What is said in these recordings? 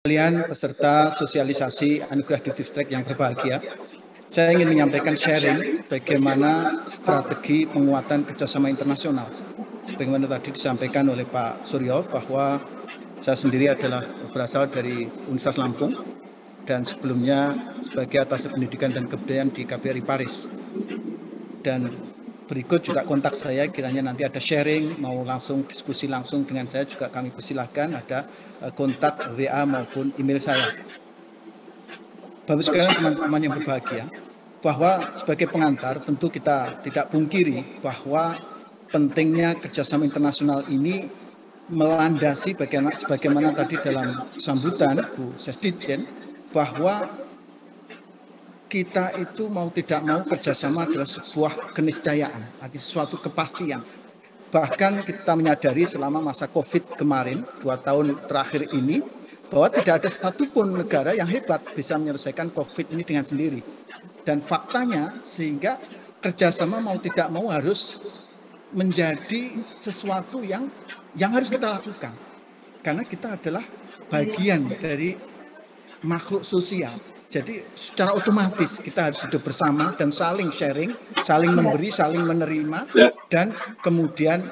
sekalian, peserta sosialisasi Anugerah Duty Strike yang berbahagia, saya ingin menyampaikan sharing bagaimana strategi penguatan kerjasama internasional. Sebagaimana tadi disampaikan oleh Pak Suryo bahwa saya sendiri adalah berasal dari Universitas Lampung dan sebelumnya sebagai Atase Pendidikan dan Kebudayaan di KBRI Paris. Dan berikut juga kontak saya, kiranya nanti ada sharing, mau langsung diskusi langsung dengan saya juga kami persilahkan, ada kontak WA maupun email saya. Bapak sekalian, teman-teman yang berbahagia, bahwa sebagai pengantar tentu kita tidak pungkiri bahwa pentingnya kerjasama internasional ini melandasi sebagaimana tadi dalam sambutan Bu Sesdijen, bahwa kita itu mau tidak mau kerjasama adalah sebuah keniscayaan, arti suatu kepastian. Bahkan kita menyadari selama masa COVID kemarin, 2 tahun terakhir ini, bahwa tidak ada satupun negara yang hebat bisa menyelesaikan COVID ini dengan sendiri. Dan faktanya sehingga kerjasama mau tidak mau harus menjadi sesuatu yang harus kita lakukan. Karena kita adalah bagian dari makhluk sosial. Jadi secara otomatis kita harus hidup bersama dan saling sharing, saling memberi, saling menerima, dan kemudian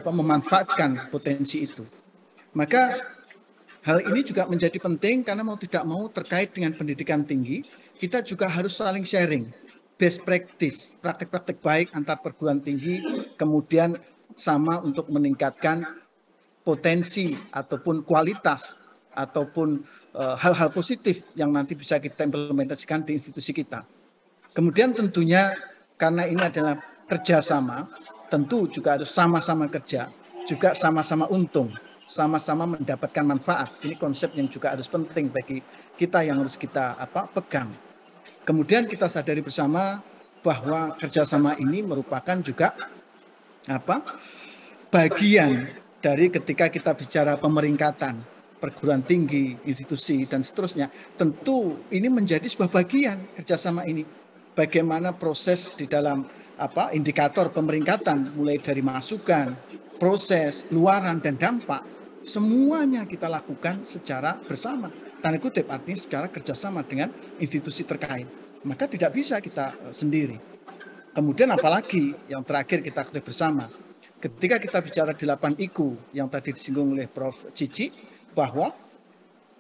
memanfaatkan potensi itu. Maka hal ini juga menjadi penting karena mau tidak mau terkait dengan pendidikan tinggi, kita juga harus saling sharing, best practice, praktek-praktek baik antar perguruan tinggi, kemudian sama untuk meningkatkan potensi ataupun kualitas ataupun hal-hal positif yang nanti bisa kita implementasikan di institusi kita. Kemudian tentunya karena ini adalah kerjasama, tentu juga harus sama-sama kerja, juga sama-sama untung, sama-sama mendapatkan manfaat. Ini konsep yang juga harus penting bagi kita yang harus kita pegang. Kemudian kita sadari bersama bahwa kerjasama ini merupakan juga bagian dari ketika kita bicara pemeringkatan, perguruan tinggi, institusi, dan seterusnya. Tentu ini menjadi sebuah bagian kerjasama ini. Bagaimana proses di dalam indikator pemeringkatan, mulai dari masukan, proses, luaran, dan dampak, semuanya kita lakukan secara bersama. Tanda kutip artinya secara kerjasama dengan institusi terkait. Maka tidak bisa kita sendiri. Kemudian apalagi yang terakhir kita ketahui bersama, ketika kita bicara 8 IQ yang tadi disinggung oleh Prof. Cici, bahwa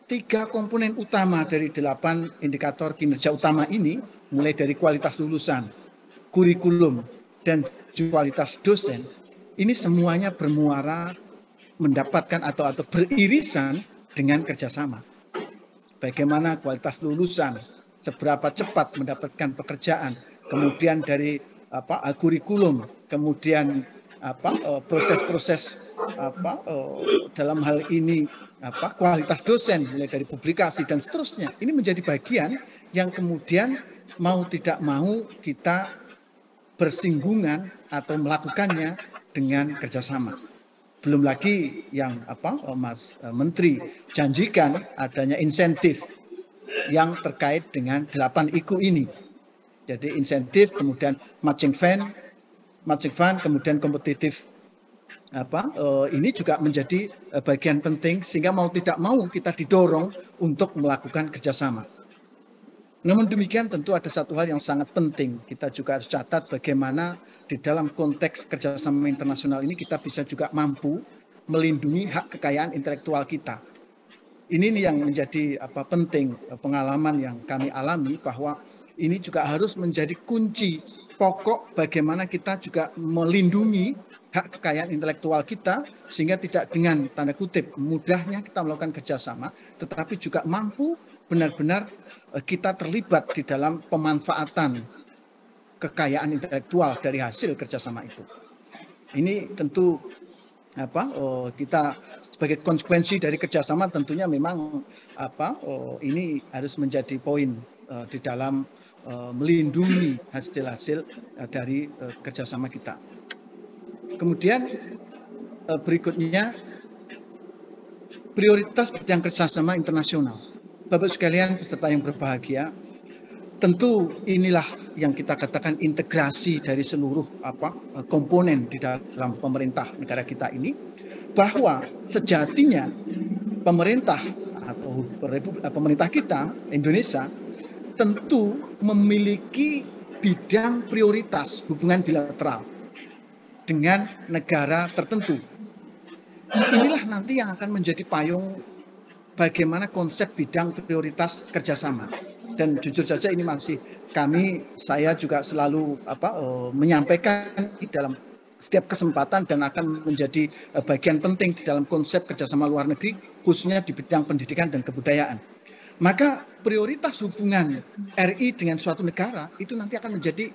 3 komponen utama dari 8 indikator kinerja utama ini, mulai dari kualitas lulusan, kurikulum, dan kualitas dosen, ini semuanya bermuara mendapatkan atau beririsan dengan kerjasama. Bagaimana kualitas lulusan, seberapa cepat mendapatkan pekerjaan, kemudian dari kurikulum, kemudian proses-proses dalam hal ini kualitas dosen, mulai dari publikasi dan seterusnya. Ini menjadi bagian yang kemudian mau tidak mau kita bersinggungan atau melakukannya dengan kerjasama. Belum lagi yang Mas Menteri janjikan adanya insentif yang terkait dengan 8 IQ ini. Jadi insentif, kemudian matching fund, kemudian kompetitif ini juga menjadi bagian penting sehingga mau tidak mau kita didorong untuk melakukan kerjasama. Namun demikian tentu ada satu hal yang sangat penting, kita juga harus catat bagaimana di dalam konteks kerjasama internasional ini kita bisa juga mampu melindungi hak kekayaan intelektual kita. Ini yang menjadi penting, pengalaman yang kami alami bahwa ini juga harus menjadi kunci pokok bagaimana kita juga melindungi hak kekayaan intelektual kita sehingga tidak dengan tanda kutip mudahnya kita melakukan kerjasama, tetapi juga mampu benar-benar kita terlibat di dalam pemanfaatan kekayaan intelektual dari hasil kerjasama itu. Ini tentu kita sebagai konsekuensi dari kerjasama tentunya memang ini harus menjadi poin di dalam melindungi hasil-hasil dari kerjasama kita. Kemudian berikutnya prioritas bidang kerjasama internasional. Bapak sekalian peserta yang berbahagia, tentu inilah yang kita katakan integrasi dari seluruh komponen di dalam pemerintah negara kita ini, bahwa sejatinya pemerintah atau pemerintah kita, Indonesia, tentu memiliki bidang prioritas hubungan bilateral dengan negara tertentu. Inilah nanti yang akan menjadi payung bagaimana konsep bidang prioritas kerjasama. Dan jujur saja ini masih saya juga selalu menyampaikan di dalam setiap kesempatan dan akan menjadi bagian penting di dalam konsep kerjasama luar negeri, khususnya di bidang pendidikan dan kebudayaan. Maka prioritas hubungan RI dengan suatu negara itu nanti akan menjadi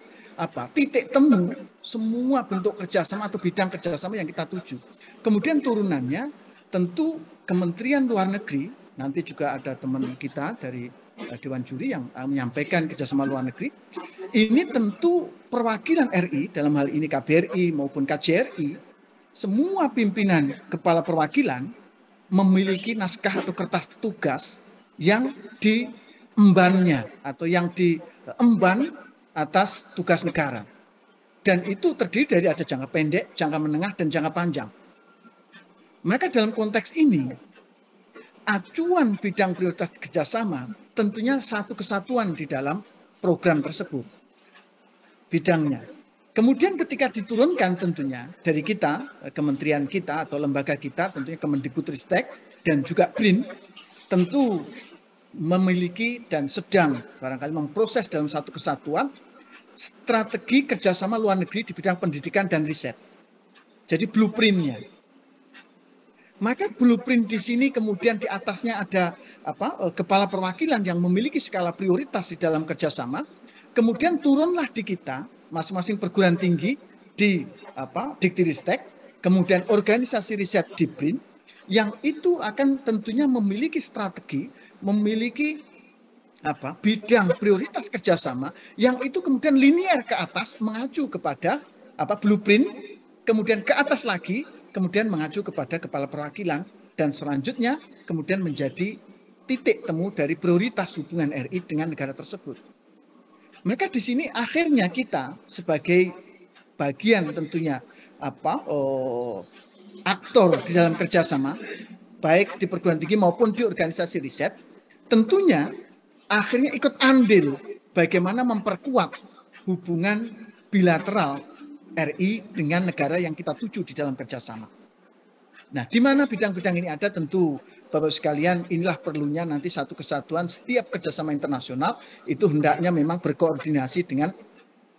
titik temu semua bentuk kerjasama atau bidang kerjasama yang kita tuju. Kemudian turunannya tentu Kementerian Luar Negeri, nanti juga ada teman kita dari Dewan Juri yang menyampaikan kerjasama luar negeri. Ini tentu perwakilan RI, dalam hal ini KBRI maupun KJRI, semua pimpinan kepala perwakilan memiliki naskah atau kertas tugas yang diembannya atau yang diemban atas tugas negara. Dan itu terdiri dari ada jangka pendek, jangka menengah, dan jangka panjang. Maka dalam konteks ini, acuan bidang prioritas kerjasama tentunya satu kesatuan di dalam program tersebut, bidangnya. Kemudian ketika diturunkan tentunya dari kita, kementerian kita atau lembaga kita, tentunya Kemendikbudristek dan juga BRIN, tentu memiliki dan sedang barangkali memproses dalam satu kesatuan strategi kerjasama luar negeri di bidang pendidikan dan riset. Jadi blueprintnya. Maka blueprint di sini kemudian di atasnya ada kepala perwakilan yang memiliki skala prioritas di dalam kerjasama. Kemudian turunlah di kita masing-masing perguruan tinggi di Diktiristek, kemudian organisasi riset di BRIN, yang itu akan tentunya memiliki strategi, memiliki bidang prioritas kerjasama yang itu kemudian linear ke atas mengacu kepada blueprint, kemudian ke atas lagi kemudian mengacu kepada kepala perwakilan, dan selanjutnya kemudian menjadi titik temu dari prioritas hubungan RI dengan negara tersebut. Maka di sini akhirnya kita sebagai bagian tentunya aktor di dalam kerjasama, baik di perguruan tinggi maupun di organisasi riset, tentunya akhirnya ikut andil bagaimana memperkuat hubungan bilateral RI dengan negara yang kita tuju di dalam kerjasama. Nah, di mana bidang-bidang ini ada, tentu Bapak sekalian, inilah perlunya nanti satu kesatuan setiap kerjasama internasional itu hendaknya memang berkoordinasi dengan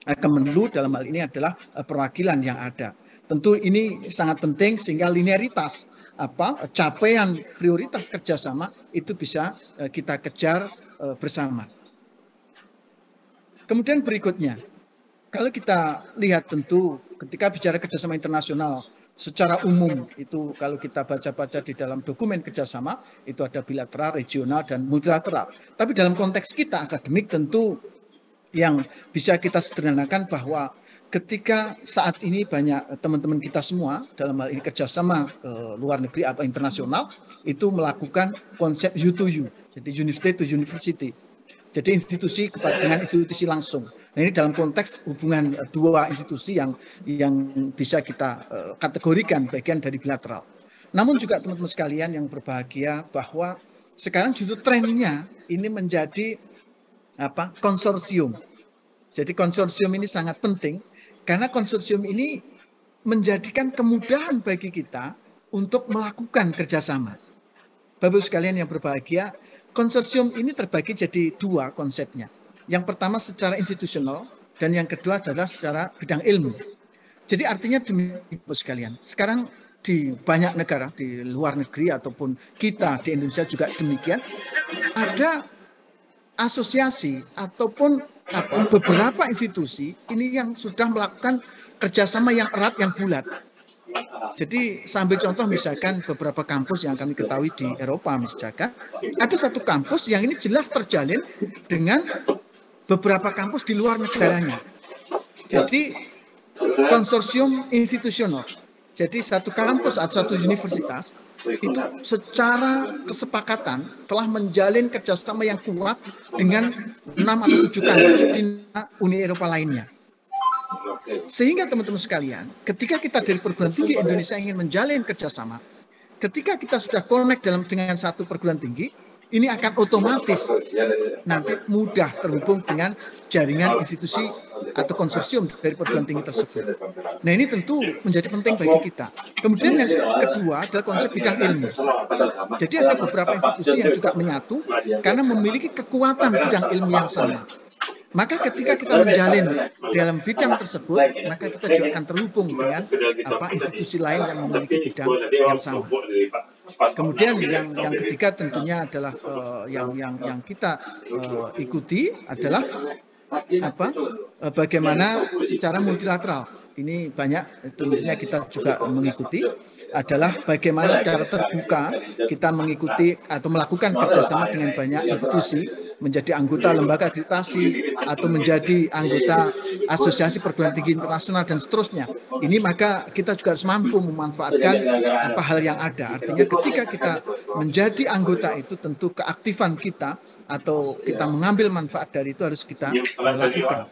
Kemenlu, dalam hal ini adalah perwakilan yang ada. Tentu ini sangat penting sehingga linearitas capaian prioritas kerjasama itu bisa kita kejar bersama. Kemudian berikutnya, kalau kita lihat tentu ketika bicara kerjasama internasional secara umum itu kalau kita baca-baca di dalam dokumen kerjasama itu ada bilateral, regional, dan multilateral. Tapi dalam konteks kita akademik tentu yang bisa kita sederhanakan bahwa ketika saat ini banyak teman-teman kita semua dalam hal ini kerjasama luar negeri internasional itu melakukan konsep U2U, jadi university to university. Jadi institusi dengan institusi langsung. Nah, ini dalam konteks hubungan dua institusi yang bisa kita kategorikan bagian dari bilateral. Namun juga teman-teman sekalian yang berbahagia bahwa sekarang justru trennya ini menjadi konsorsium. Jadi konsorsium ini sangat penting karena konsorsium ini menjadikan kemudahan bagi kita untuk melakukan kerjasama. Bapak sekalian yang berbahagia, konsorsium ini terbagi jadi dua konsepnya. Yang pertama secara institusional dan yang kedua adalah secara bidang ilmu. Jadi artinya demikian Bapak sekalian. Sekarang di banyak negara di luar negeri ataupun kita di Indonesia juga demikian, ada asosiasi ataupun beberapa institusi ini yang sudah melakukan kerjasama yang erat, yang bulat. Jadi sambil contoh misalkan beberapa kampus yang kami ketahui di Eropa misalkan, ada satu kampus yang ini jelas terjalin dengan beberapa kampus di luar negaranya. Jadi konsorsium institusional. Jadi satu kampus atau satu universitas itu secara kesepakatan telah menjalin kerjasama yang kuat dengan 6 atau 7 kampus di Uni Eropa lainnya. Sehingga teman-teman sekalian, ketika kita dari perguruan tinggi Indonesia ingin menjalin kerjasama, ketika kita sudah connect dengan satu perguruan tinggi, ini akan otomatis nanti mudah terhubung dengan jaringan institusi atau konsorsium dari perguruan tinggi tersebut. Nah, ini tentu menjadi penting bagi kita. Kemudian yang kedua adalah konsep bidang ilmu. Jadi ada beberapa institusi yang juga menyatu karena memiliki kekuatan bidang ilmu yang sama. Maka ketika kita menjalin dalam bidang tersebut, maka kita juga akan terhubung dengan institusi lain yang memiliki bidang yang sama. Kemudian yang ketiga tentunya adalah yang kita ikuti adalah bagaimana secara multilateral. Ini banyak tentunya kita juga mengikuti adalah bagaimana secara terbuka kita mengikuti atau melakukan kerjasama dengan banyak institusi, menjadi anggota lembaga akreditasi atau menjadi anggota asosiasi perguruan tinggi internasional dan seterusnya. Ini maka kita juga harus mampu memanfaatkan hal yang ada. Artinya ketika kita menjadi anggota itu tentu keaktifan kita atau kita mengambil manfaat dari itu harus kita lakukan.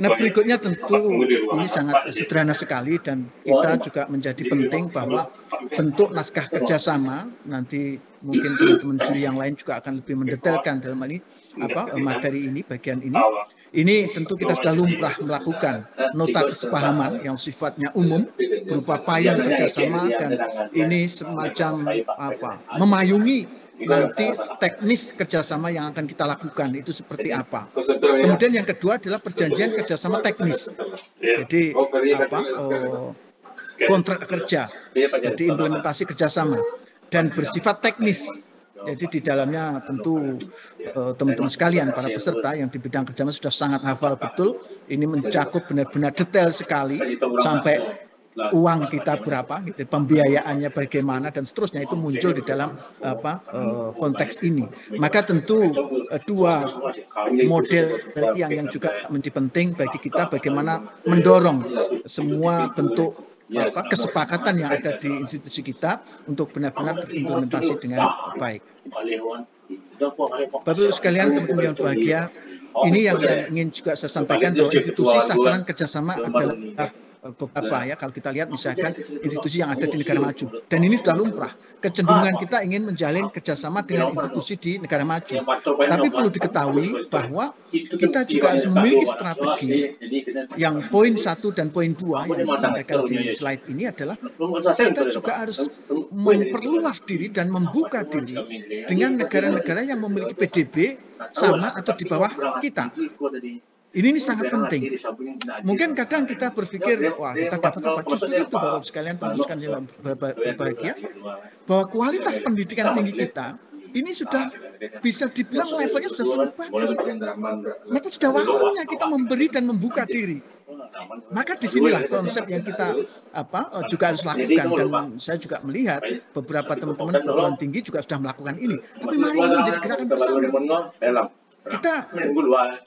Nah, berikutnya tentu ini sangat sederhana sekali dan kita juga menjadi penting bahwa bentuk naskah kerjasama nanti mungkin teman-teman juri yang lain juga akan lebih mendetailkan dalam ini materi ini, bagian ini. Ini tentu kita sudah lumrah melakukan nota kesepahaman yang sifatnya umum berupa payung kerjasama dan ini semacam memayungi nanti teknis kerjasama yang akan kita lakukan itu seperti apa. Kemudian yang kedua adalah perjanjian kerjasama teknis. Jadi kontrak kerja, jadi implementasi kerjasama dan bersifat teknis. Jadi di dalamnya tentu teman-teman sekalian para peserta yang di bidang kerjasama sudah sangat hafal betul. Ini mencakup benar-benar detail sekali sampai uang kita berapa, gitu, pembiayaannya bagaimana dan seterusnya itu muncul di dalam konteks ini. Maka tentu dua model yang juga menjadi penting bagi kita bagaimana mendorong semua bentuk kesepakatan yang ada di institusi kita untuk benar-benar terimplementasi dengan baik. Bapak Ibu sekalian, teman-teman yang berbahagia, ini yang ingin juga saya sampaikan bahwa institusi sasaran kerjasama adalah beberapa kalau kita lihat misalkan institusi yang ada di negara maju dan ini sudah lumrah kecenderungan kita ingin menjalin kerjasama dengan institusi di negara maju, tapi perlu diketahui bahwa kita juga harus memiliki strategi yang poin 1 dan poin 2 yang disampaikan di slide ini adalah kita juga harus memperluas diri dan membuka diri dengan negara-negara yang memiliki PDB sama atau di bawah kita. Ini sangat penting. Mungkin kadang kita berpikir, wah kita dapat apa? Justru itu Bapak sekalian, teman-teman yang berbahagia, bahwa kualitas pendidikan tinggi kita ini sudah bisa dibilang levelnya sudah sangat bagus. Maka sudah waktunya kita memberi dan membuka diri. Maka disinilah konsep yang kita juga harus lakukan dan saya juga melihat beberapa teman-teman perguruan tinggi juga sudah melakukan ini. Tapi mari ini menjadi gerakan bersama. Kita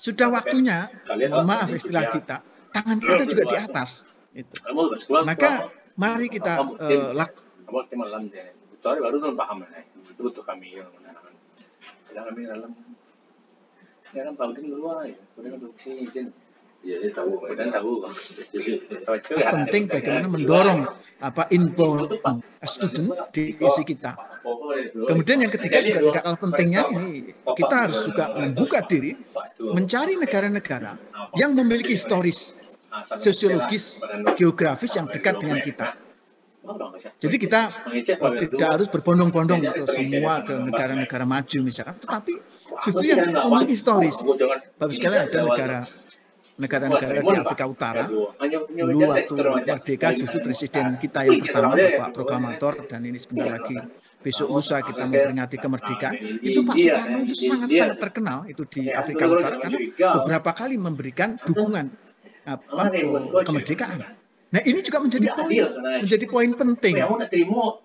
sudah waktunya, mohon maaf istilah kita, tangan kita juga di atas. Itu. Maka mari kita lakukan. Penting bagaimana mendorong inbound student di isi kita. Kemudian yang ketiga juga tidak kalah pentingnya ini kita harus juga membuka diri mencari negara-negara yang memiliki historis, sosiologis, geografis yang dekat dengan kita. Jadi kita tidak harus berbondong-bondong ke semua ke negara-negara maju misalkan, tetapi justru yang memiliki historis. Bapak sekalian ada negara-negara di Afrika Utara, dulu waktu merdeka justru presiden kita yang pertama, Bapak Proklamator, dan ini sebentar lagi besok lusa kita memperingati kemerdekaan, itu Pak Soekarno itu sangat-sangat terkenal itu di Afrika Utara karena beberapa kali memberikan dukungan kemerdekaan. Nah ini juga menjadi poin penting.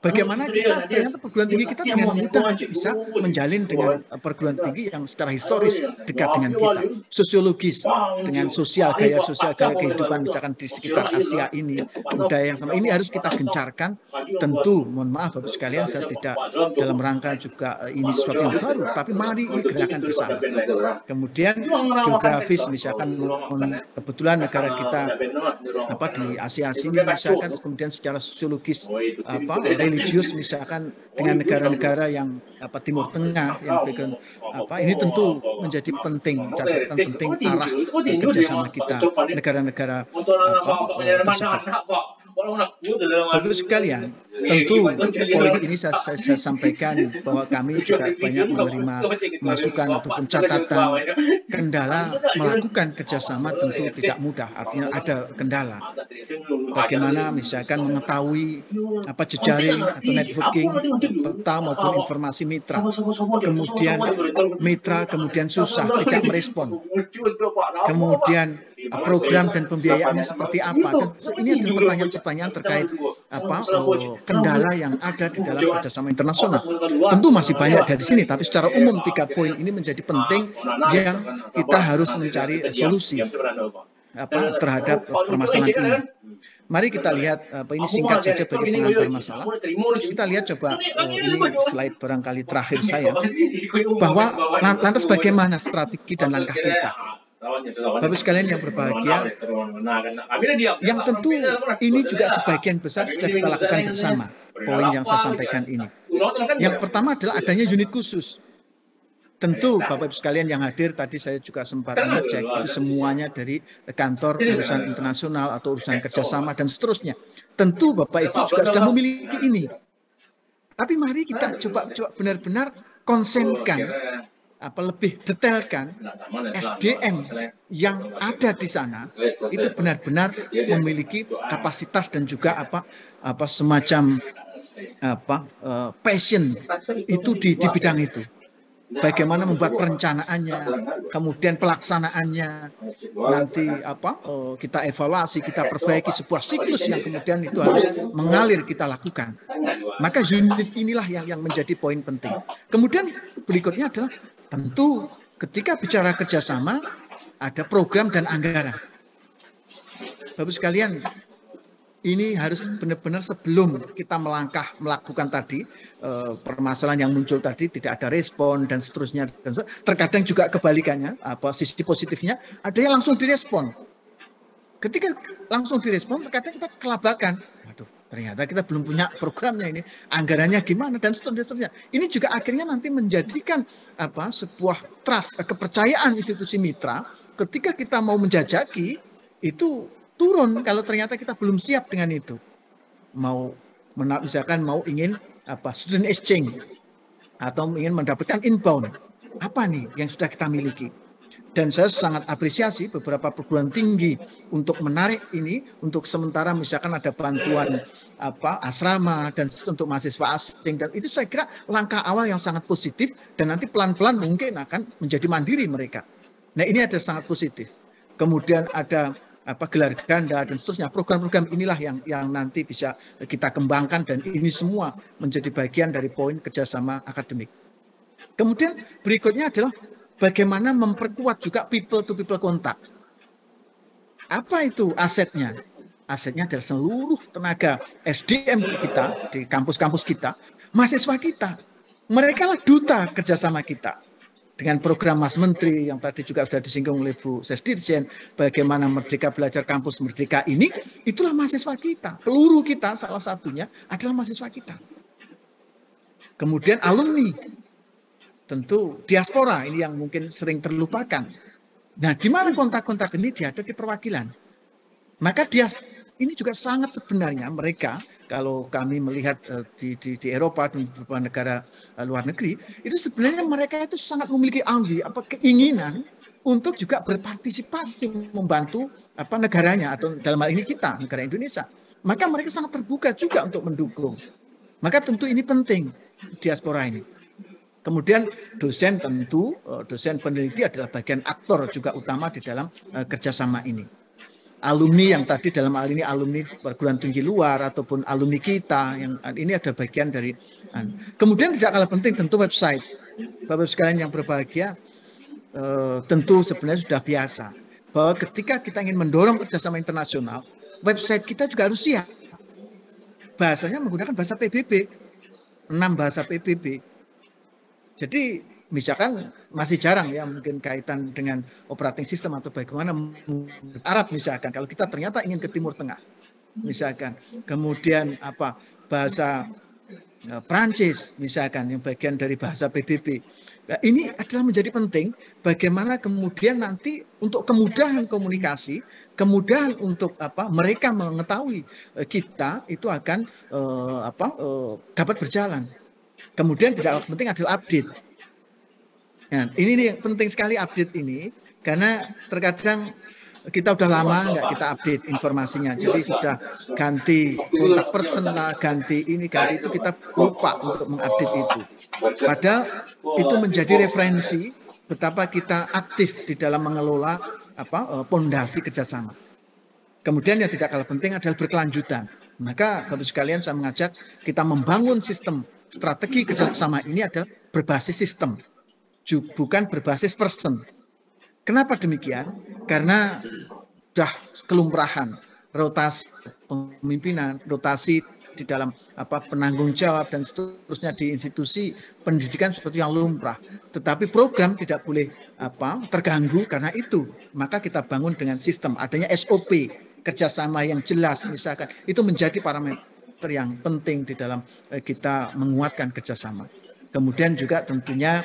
Bagaimana kita ternyata perguruan tinggi kita dengan mudah bisa menjalin dengan perguruan tinggi yang secara historis dekat dengan kita, sosiologis dengan gaya sosial kehidupan misalkan di sekitar Asia ini, budaya yang sama ini harus kita gencarkan. Tentu, mohon maaf Bapak sekalian, saya tidak dalam rangka juga ini sesuatu yang baru, tapi mari ini gerakan bersama. Kemudian geografis misalkan kebetulan negara kita di Asia asosiasi ini misalkan, kemudian secara sosiologis religius misalkan dengan negara-negara yang Timur Tengah yang ini tentu menjadi penting, catatan penting arah kerjasama kita negara-negara tersebut. Bapak sekalian, tentu poin ini saya sampaikan bahwa kami juga banyak menerima masukan ataupun catatan. Kendala melakukan kerjasama tentu tidak mudah, artinya ada kendala. Bagaimana misalkan mengetahui jejaring atau networking, peta maupun informasi mitra. Kemudian mitra kemudian susah, tidak merespon. Kemudian program dan pembiayaannya seperti apa? Dan ini adalah pertanyaan-pertanyaan terkait kendala yang ada di dalam kerjasama internasional. Tentu masih banyak dari sini, tapi secara umum 3 poin ini menjadi penting yang kita harus mencari solusi terhadap permasalahan ini. Mari kita lihat, ini singkat saja bagi pengantar masalah. Kita lihat coba, ini slide barangkali terakhir saya, bahwa lantas bagaimana strategi dan langkah kita. Bapak sekalian yang berbahagia, yang tentu ini juga sebagian besar sudah kita lakukan bersama, poin yang saya sampaikan ini. Yang pertama adalah adanya unit khusus. Tentu Bapak-Ibu sekalian yang hadir tadi saya juga sempat mengecek itu semuanya dari kantor urusan internasional atau urusan kerjasama dan seterusnya. Tentu Bapak-Ibu juga sudah memiliki ini. Tapi mari kita coba benar-benar konsenkan, lebih detailkan SDM yang ada di sana itu benar-benar memiliki kapasitas dan juga semacam passion itu di bidang itu. Bagaimana membuat perencanaannya, kemudian pelaksanaannya, nanti kita evaluasi, kita perbaiki sebuah siklus yang kemudian itu harus mengalir kita lakukan. Maka unit inilah yang menjadi poin penting. Kemudian berikutnya adalah tentu ketika bicara kerjasama ada program dan anggaran. Bapak sekalian, ini harus benar-benar sebelum kita melakukan tadi permasalahan yang muncul tadi tidak ada respon dan seterusnya. Terkadang juga kebalikannya, sisi positifnya ada yang langsung direspon. Ketika langsung direspon, terkadang kita kelabakan. Waduh, ternyata kita belum punya programnya ini, anggarannya gimana dan seterusnya. Ini juga akhirnya nanti menjadikan sebuah trust, kepercayaan institusi mitra. Ketika kita mau menjajaki itu turun kalau ternyata kita belum siap dengan itu. Misalkan ingin student exchange atau ingin mendapatkan inbound. Apa nih yang sudah kita miliki? Dan saya sangat apresiasi beberapa perguruan tinggi untuk menarik ini untuk sementara misalkan ada bantuan asrama dan untuk mahasiswa asing, dan itu saya kira langkah awal yang sangat positif dan nanti pelan-pelan mungkin akan menjadi mandiri mereka. Nah, ini ada sangat positif. Kemudian ada gelar ganda dan seterusnya. Program-program inilah yang nanti bisa kita kembangkan dan ini semua menjadi bagian dari poin kerjasama akademik. Kemudian berikutnya adalah bagaimana memperkuat juga people to people kontak. Apa itu asetnya? Asetnya adalah seluruh tenaga SDM kita di kampus-kampus kita, mahasiswa kita. Mereka lah duta kerjasama kita. Dengan program Mas Menteri yang tadi juga sudah disinggung oleh Bu Sesdirjen, bagaimana Merdeka Belajar Kampus Merdeka ini, itulah mahasiswa kita. Peluru kita salah satunya adalah mahasiswa kita. Kemudian alumni, tentu diaspora ini yang mungkin sering terlupakan. Nah, di mana kontak-kontak ini ada di perwakilan. Maka ini juga sangat sebenarnya mereka, kalau kami melihat di Eropa dan beberapa negara luar negeri, itu sebenarnya mereka itu sangat memiliki keinginan untuk juga berpartisipasi membantu negaranya atau dalam hal ini kita, negara Indonesia. Maka mereka sangat terbuka juga untuk mendukung. Maka tentu ini penting diaspora ini. Kemudian dosen tentu, dosen peneliti adalah bagian aktor juga utama di dalam kerjasama ini. Alumni yang tadi dalam hal ini alumni perguruan tinggi luar ataupun alumni kita yang ini ada bagian dari. Kemudian tidak kalah penting tentu website. Bapak sekalian yang berbahagia, tentu sebenarnya sudah biasa bahwa ketika kita ingin mendorong kerjasama internasional, website kita juga harus siap. Bahasanya menggunakan bahasa PBB, 6 bahasa PBB. Jadi misalkan masih jarang ya mungkin kaitan dengan operating system atau bagaimana Arab misalkan kalau kita ternyata ingin ke Timur Tengah. misalkan. Kemudian bahasa Prancis misalkan yang bagian dari bahasa PBB. Nah, ini adalah menjadi penting bagaimana kemudian nanti untuk kemudahan komunikasi, kemudahan untuk mereka mengetahui kita itu akan dapat berjalan. Kemudian tidak penting adalah update. Nah, ini nih penting sekali update ini karena terkadang kita udah lama nggak kita update informasinya, jadi sudah ganti kontak person lah, ganti ini, ganti itu, kita lupa untuk mengupdate itu. Padahal itu menjadi referensi betapa kita aktif di dalam mengelola pondasi kerjasama. Kemudian yang tidak kalah penting adalah berkelanjutan. Maka Bapak sekalian saya mengajak kita membangun sistem strategi kerjasama ini adalah berbasis sistem, bukan berbasis person. Kenapa demikian? Karena sudah kelumrahan, rotasi pemimpinan, rotasi di dalam penanggung jawab dan seterusnya di institusi pendidikan seperti yang lumrah. Tetapi program tidak boleh terganggu karena itu. Maka kita bangun dengan sistem, adanya SOP, kerjasama yang jelas misalkan. Itu menjadi parameter yang penting di dalam kita menguatkan kerjasama. Kemudian juga tentunya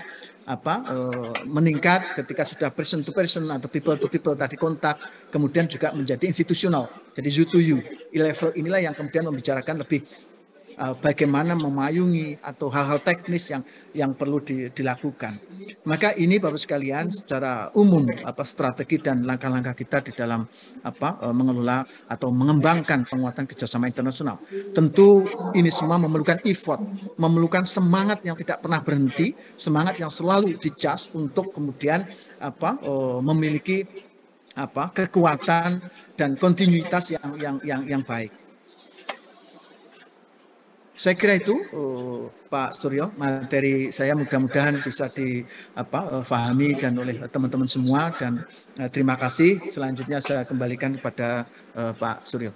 meningkat ketika sudah person to person atau people to people tadi kontak, kemudian juga menjadi institusional, jadi you to you. Level inilah yang kemudian membicarakan lebih bagaimana memayungi atau hal-hal teknis yang perlu dilakukan. Maka ini Bapak sekalian secara umum strategi dan langkah-langkah kita di dalam mengelola atau mengembangkan penguatan kerjasama internasional. Tentu ini semua memerlukan effort, memerlukan semangat yang tidak pernah berhenti, semangat yang selalu dicas untuk kemudian memiliki kekuatan dan kontinuitas yang baik. Saya kira itu Pak Suryo, materi saya mudah-mudahan bisa difahami dan oleh teman-teman semua, dan terima kasih. Selanjutnya saya kembalikan kepada Pak Suryo.